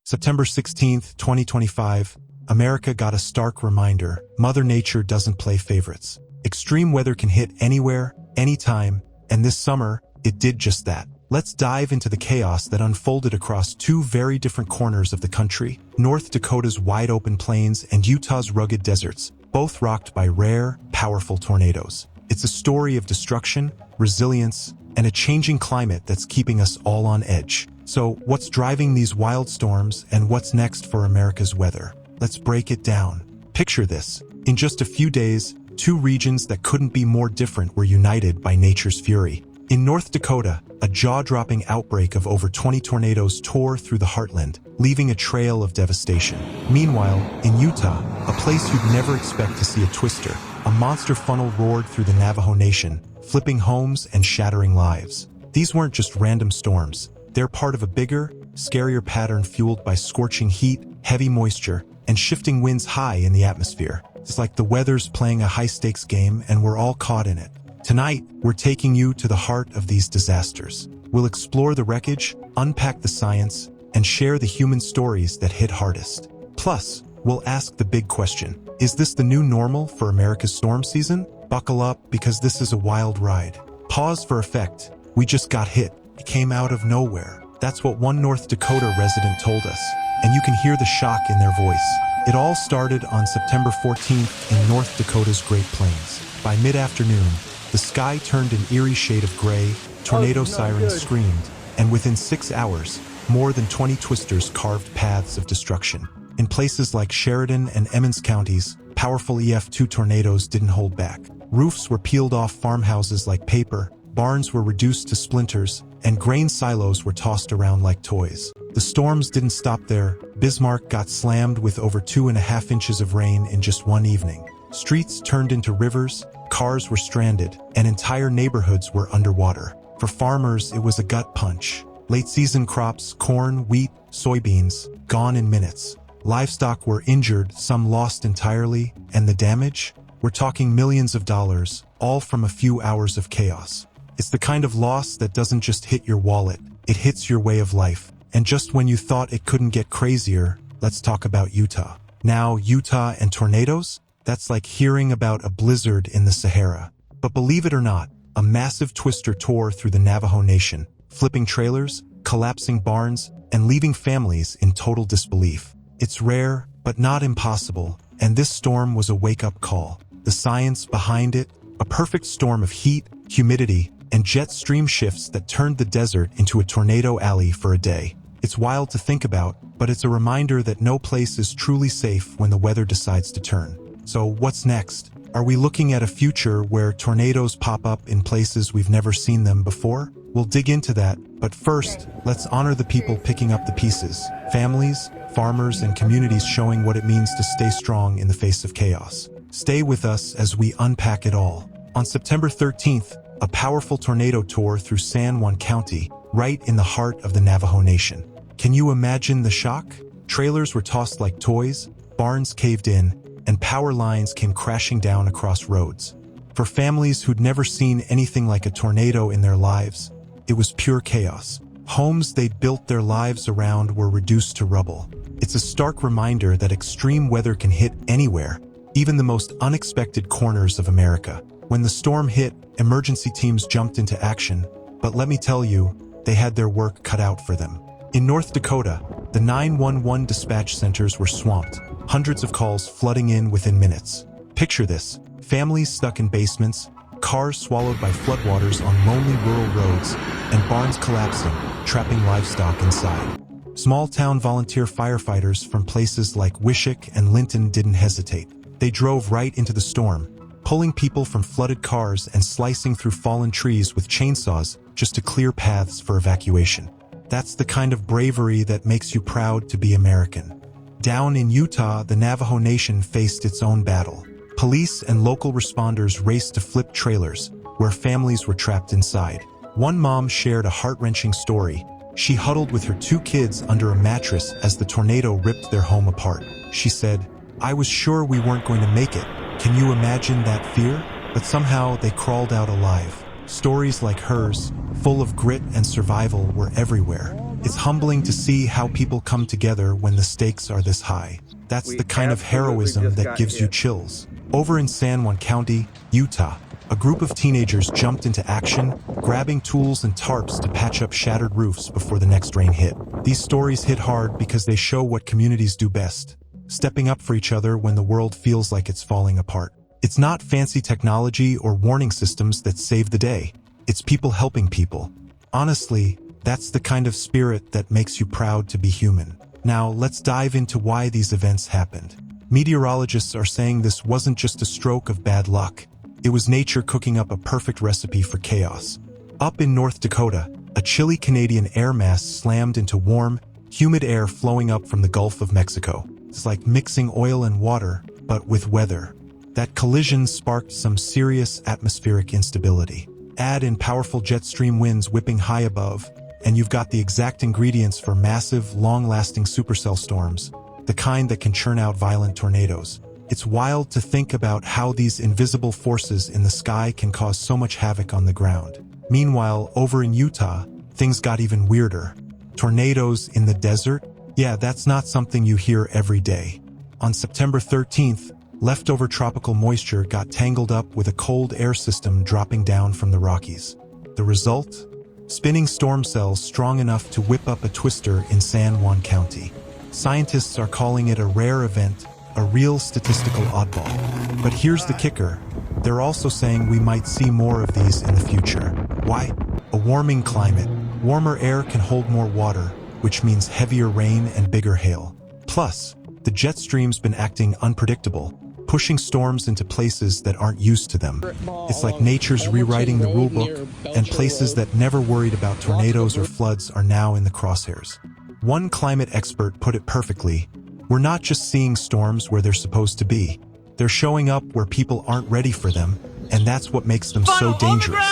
September 16th, 2025, America got a stark reminder. Mother Nature doesn't play favorites. Extreme weather can hit anywhere, anytime, and this summer, it did just that. Let's dive into the chaos that unfolded across two very different corners of the country, North Dakota's wide-open plains and Utah's rugged deserts, both rocked by rare, powerful tornadoes. It's a story of destruction, resilience, and a changing climate that's keeping us all on edge. So, what's driving these wild storms and what's next for America's weather? Let's break it down. Picture this. In just a few days, two regions that couldn't be more different were united by nature's fury. In North Dakota, a jaw-dropping outbreak of over 20 tornadoes tore through the heartland, leaving a trail of devastation. Meanwhile, in Utah, a place you'd never expect to see a twister, a monster funnel roared through the Navajo Nation, flipping homes and shattering lives. These weren't just random storms. They're part of a bigger, scarier pattern fueled by scorching heat, heavy moisture, and shifting winds high in the atmosphere. It's like the weather's playing a high-stakes game and we're all caught in it. Tonight, we're taking you to the heart of these disasters. We'll explore the wreckage, unpack the science, and share the human stories that hit hardest. Plus, we'll ask the big question. Is this the new normal for America's storm season? Buckle up, because this is a wild ride. Pause for effect. We just got hit. It came out of nowhere. That's what one North Dakota resident told us, and you can hear the shock in their voice. It all started on September 14th in North Dakota's Great Plains. By mid-afternoon, the sky turned an eerie shade of gray, tornado sirens screamed, and within 6 hours, more than 20 twisters carved paths of destruction. In places like Sheridan and Emmons counties, powerful EF2 tornadoes didn't hold back. Roofs were peeled off farmhouses like paper, barns were reduced to splinters, and grain silos were tossed around like toys. The storms didn't stop there. Bismarck got slammed with over 2.5 inches of rain in just one evening. Streets turned into rivers, cars were stranded, and entire neighborhoods were underwater. For farmers, it was a gut punch. Late-season crops, corn, wheat, soybeans, gone in minutes. Livestock were injured, some lost entirely, and the damage? We're talking millions of dollars, all from a few hours of chaos. It's the kind of loss that doesn't just hit your wallet, it hits your way of life. And just when you thought it couldn't get crazier, let's talk about Utah. Now, Utah and tornadoes? That's like hearing about a blizzard in the Sahara. But believe it or not, a massive twister tore through the Navajo Nation, flipping trailers, collapsing barns, and leaving families in total disbelief. It's rare, but not impossible, and this storm was a wake-up call. The science behind it, a perfect storm of heat, humidity, and jet stream shifts that turned the desert into a tornado alley for a day. It's wild to think about, but it's a reminder that no place is truly safe when the weather decides to turn. So what's next? Are we looking at a future where tornadoes pop up in places we've never seen them before? We'll dig into that, but first, let's honor the people picking up the pieces. Families, farmers, and communities showing what it means to stay strong in the face of chaos. Stay with us as we unpack it all. On September 13th, a powerful tornado tore through San Juan County, right in the heart of the Navajo Nation. Can you imagine the shock? Trailers were tossed like toys, barns caved in, and power lines came crashing down across roads. For families who'd never seen anything like a tornado in their lives, it was pure chaos. Homes they'd built their lives around were reduced to rubble. It's a stark reminder that extreme weather can hit anywhere, even the most unexpected corners of America. When the storm hit, emergency teams jumped into action, but let me tell you, they had their work cut out for them. In North Dakota, the 911 dispatch centers were swamped, hundreds of calls flooding in within minutes. Picture this: families stuck in basements, cars swallowed by floodwaters on lonely rural roads, and barns collapsing, trapping livestock inside. Small-town volunteer firefighters from places like Wishick and Linton didn't hesitate. They drove right into the storm, pulling people from flooded cars and slicing through fallen trees with chainsaws just to clear paths for evacuation. That's the kind of bravery that makes you proud to be American. Down in Utah, the Navajo Nation faced its own battle. Police and local responders raced to flip trailers, where families were trapped inside. One mom shared a heart-wrenching story. She huddled with her 2 kids under a mattress as the tornado ripped their home apart. She said, "I was sure we weren't going to make it. Can you imagine that fear?" But somehow they crawled out alive. Stories like hers, full of grit and survival, were everywhere. It's humbling to see how people come together when the stakes are this high. That's the kind of heroism that gives you chills. Over in San Juan County, Utah, a group of teenagers jumped into action, grabbing tools and tarps to patch up shattered roofs before the next rain hit. These stories hit hard because they show what communities do best, stepping up for each other when the world feels like it's falling apart. It's not fancy technology or warning systems that save the day. It's people helping people. Honestly, that's the kind of spirit that makes you proud to be human. Now, let's dive into why these events happened. Meteorologists are saying this wasn't just a stroke of bad luck. It was nature cooking up a perfect recipe for chaos. Up in North Dakota, a chilly Canadian air mass slammed into warm, humid air flowing up from the Gulf of Mexico. It's like mixing oil and water, but with weather. That collision sparked some serious atmospheric instability. Add in powerful jet stream winds whipping high above, and you've got the exact ingredients for massive, long-lasting supercell storms, the kind that can churn out violent tornadoes. It's wild to think about how these invisible forces in the sky can cause so much havoc on the ground. Meanwhile, over in Utah, things got even weirder. Tornadoes in the desert? Yeah, that's not something you hear every day. On September 13th, leftover tropical moisture got tangled up with a cold air system dropping down from the Rockies. The result? Spinning storm cells strong enough to whip up a twister in San Juan County. Scientists are calling it a rare event, a real statistical oddball. But here's the kicker. They're also saying we might see more of these in the future. Why? A warming climate. Warmer air can hold more water, which means heavier rain and bigger hail. Plus, the jet stream's been acting unpredictable, pushing storms into places that aren't used to them. It's like nature's rewriting the rulebook, and places that never worried about tornadoes or floods are now in the crosshairs. One climate expert put it perfectly. We're not just seeing storms where they're supposed to be. They're showing up where people aren't ready for them, and that's what makes them so dangerous.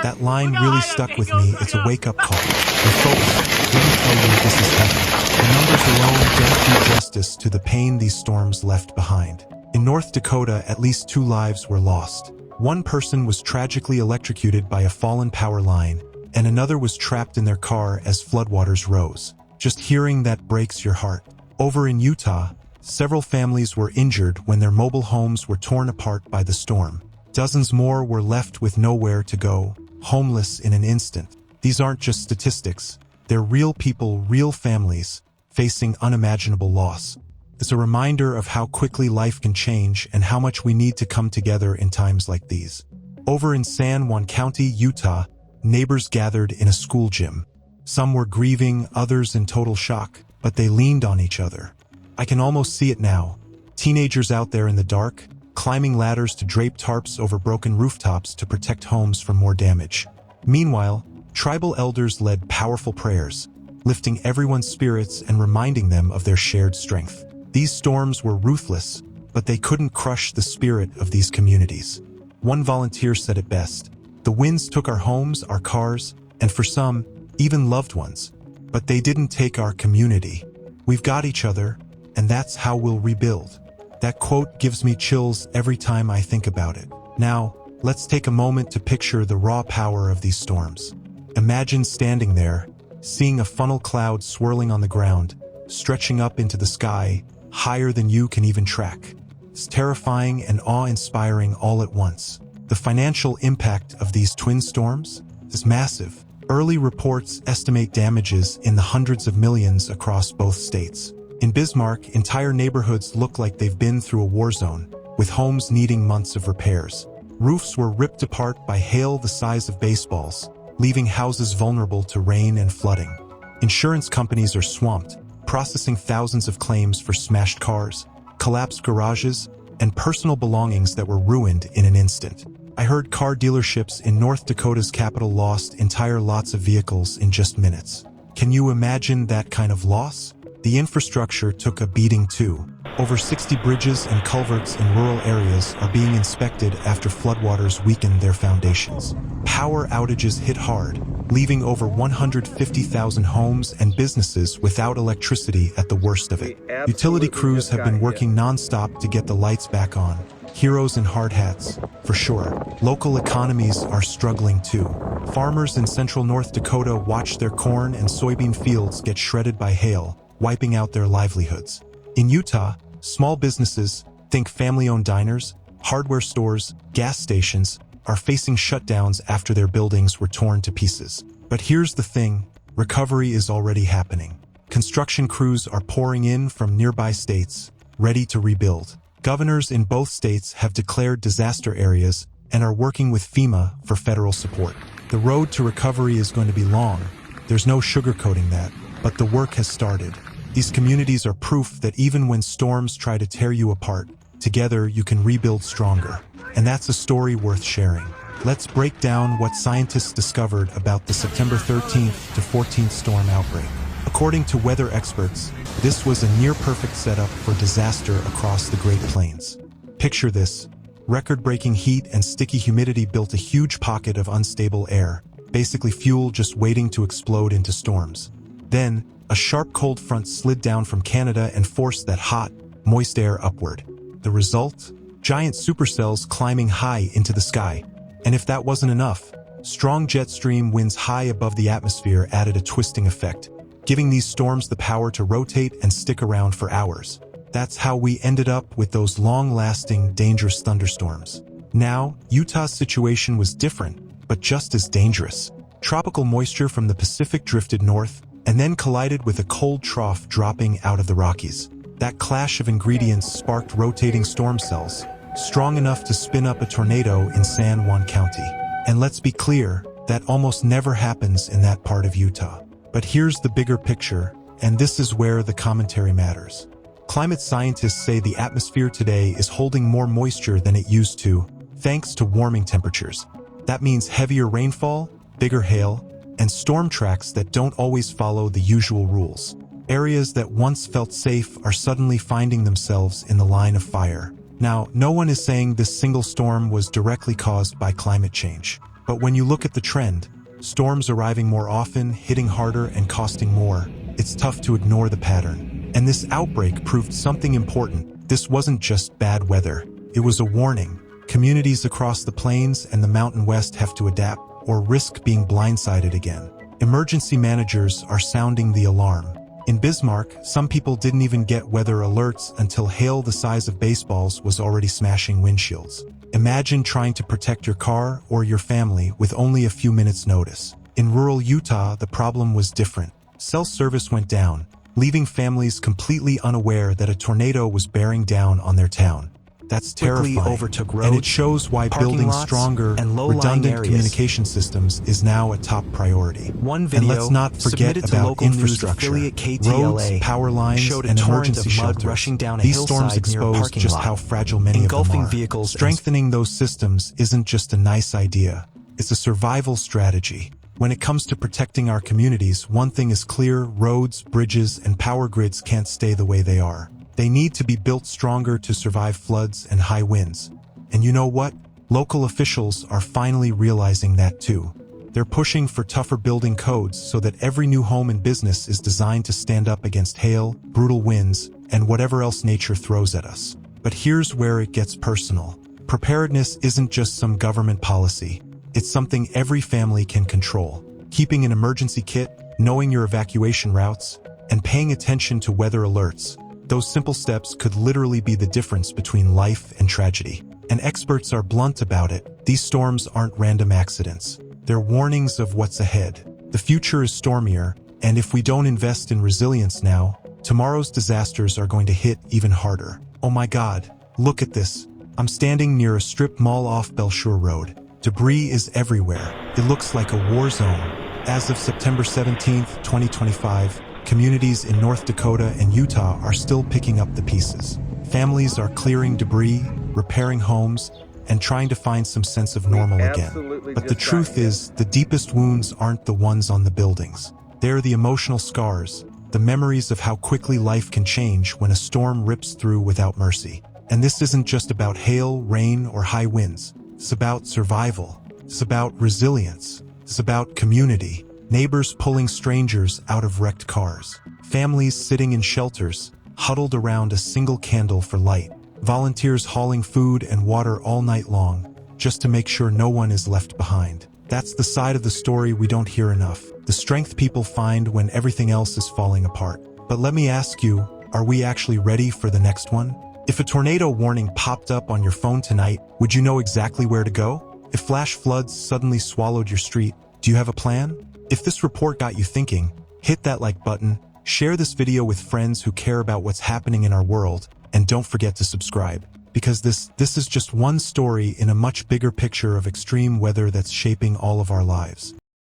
That line really stuck with me. It's a wake-up call. And folks, let me tell you, this is heavy. The numbers alone don't do justice to the pain these storms left behind. In North Dakota, at least 2 lives were lost. One person was tragically electrocuted by a fallen power line, and another was trapped in their car as floodwaters rose. Just hearing that breaks your heart. Over in Utah, several families were injured when their mobile homes were torn apart by the storm. Dozens more were left with nowhere to go, homeless in an instant. These aren't just statistics. They're real people, real families, facing unimaginable loss. It's a reminder of how quickly life can change and how much we need to come together in times like these. Over in San Juan County, Utah, neighbors gathered in a school gym. Some were grieving, others in total shock, but they leaned on each other. I can almost see it now. Teenagers out there in the dark, climbing ladders to drape tarps over broken rooftops to protect homes from more damage. Meanwhile, tribal elders led powerful prayers, lifting everyone's spirits and reminding them of their shared strength. These storms were ruthless, but they couldn't crush the spirit of these communities. One volunteer said it best: "The winds took our homes, our cars, and for some, even loved ones. But they didn't take our community. We've got each other, and that's how we'll rebuild." That quote gives me chills every time I think about it. Now, let's take a moment to picture the raw power of these storms. Imagine standing there, seeing a funnel cloud swirling on the ground, stretching up into the sky, higher than you can even track. It's terrifying and awe-inspiring all at once. The financial impact of these twin storms is massive. Early reports estimate damages in the hundreds of millions across both states. In Bismarck, entire neighborhoods look like they've been through a war zone, with homes needing months of repairs. Roofs were ripped apart by hail the size of baseballs, leaving houses vulnerable to rain and flooding. Insurance companies are swamped, processing thousands of claims for smashed cars, collapsed garages, and personal belongings that were ruined in an instant. I heard car dealerships in North Dakota's capital lost entire lots of vehicles in just minutes. Can you imagine that kind of loss? The infrastructure took a beating too. Over 60 bridges and culverts in rural areas are being inspected after floodwaters weakened their foundations. Power outages hit hard, leaving over 150,000 homes and businesses without electricity at the worst of it. Utility crews have been working non-stop to get the lights back on, Heroes in hard hats, for sure. Local economies are struggling too. Farmers in central North Dakota watch their corn and soybean fields get shredded by hail, wiping out their livelihoods. In Utah, small businesses, think family-owned diners, hardware stores, gas stations, are facing shutdowns after their buildings were torn to pieces. But here's the thing, recovery is already happening. Construction crews are pouring in from nearby states, ready to rebuild. Governors in both states have declared disaster areas and are working with FEMA for federal support. The road to recovery is going to be long. There's no sugarcoating that, but the work has started. These communities are proof that even when storms try to tear you apart, together you can rebuild stronger. And that's a story worth sharing. Let's break down what scientists discovered about the September 13th to 14th storm outbreak. According to weather experts, this was a near-perfect setup for disaster across the Great Plains. Picture this. Record-breaking heat and sticky humidity built a huge pocket of unstable air, basically fuel just waiting to explode into storms. Then, a sharp cold front slid down from Canada and forced that hot, moist air upward. The result? Giant supercells climbing high into the sky. And if that wasn't enough, strong jet stream winds high above the atmosphere added a twisting effect, giving these storms the power to rotate and stick around for hours. That's how we ended up with those long-lasting, dangerous thunderstorms. Now, Utah's situation was different, but just as dangerous. Tropical moisture from the Pacific drifted north, and then collided with a cold trough dropping out of the Rockies. That clash of ingredients sparked rotating storm cells, strong enough to spin up a tornado in San Juan County. And let's be clear, that almost never happens in that part of Utah. But here's the bigger picture, and this is where the commentary matters. Climate scientists say the atmosphere today is holding more moisture than it used to, thanks to warming temperatures. That means heavier rainfall, bigger hail, and storm tracks that don't always follow the usual rules. Areas that once felt safe are suddenly finding themselves in the line of fire. Now, no one is saying this single storm was directly caused by climate change. But when you look at the trend, storms arriving more often, hitting harder, and costing more, it's tough to ignore the pattern. And this outbreak proved something important. This wasn't just bad weather. It was a warning. Communities across the plains and the Mountain West have to adapt or risk being blindsided again. Emergency managers are sounding the alarm. In Bismarck, some people didn't even get weather alerts until hail the size of baseballs was already smashing windshields. Imagine trying to protect your car or your family with only a few minutes' notice. In rural Utah, the problem was different. Cell service went down, leaving families completely unaware that a tornado was bearing down on their town. That's terrifying, overtook roads, and it shows why building stronger, redundant communication systems is now a top priority. One video, and let's not forget about infrastructure. Roads, power lines, and emergency shelters. Rushing down a These storms expose just how fragile many of them are. Vehicles Strengthening those systems isn't just a nice idea. It's a survival strategy. When it comes to protecting our communities, one thing is clear: roads, bridges, and power grids can't stay the way they are. They need to be built stronger to survive floods and high winds. And you know what? Local officials are finally realizing that too. They're pushing for tougher building codes so that every new home and business is designed to stand up against hail, brutal winds, and whatever else nature throws at us. But here's where it gets personal. Preparedness isn't just some government policy. It's something every family can control. Keeping an emergency kit, knowing your evacuation routes, and paying attention to weather alerts. Those simple steps could literally be the difference between life and tragedy. And experts are blunt about it. These storms aren't random accidents. They're warnings of what's ahead. The future is stormier, and if we don't invest in resilience now, tomorrow's disasters are going to hit even harder. Oh my God, look at this. I'm standing near a strip mall off Belshore Road. Debris is everywhere. It looks like a war zone. As of September 17th, 2025, communities in North Dakota and Utah are still picking up the pieces. Families are clearing debris, repairing homes, and trying to find some sense of normal again. But the truth is, the deepest wounds aren't the ones on the buildings. They're the emotional scars, the memories of how quickly life can change when a storm rips through without mercy. And this isn't just about hail, rain, or high winds. It's about survival. It's about resilience. It's about community. Neighbors pulling strangers out of wrecked cars. Families sitting in shelters, huddled around a single candle for light. Volunteers hauling food and water all night long, just to make sure no one is left behind. That's the side of the story we don't hear enough. The strength people find when everything else is falling apart. But let me ask you, are we actually ready for the next one? If a tornado warning popped up on your phone tonight, would you know exactly where to go? If flash floods suddenly swallowed your street, do you have a plan? If this report got you thinking, hit that like button, share this video with friends who care about what's happening in our world, and don't forget to subscribe. Because this is just one story in a much bigger picture of extreme weather that's shaping all of our lives.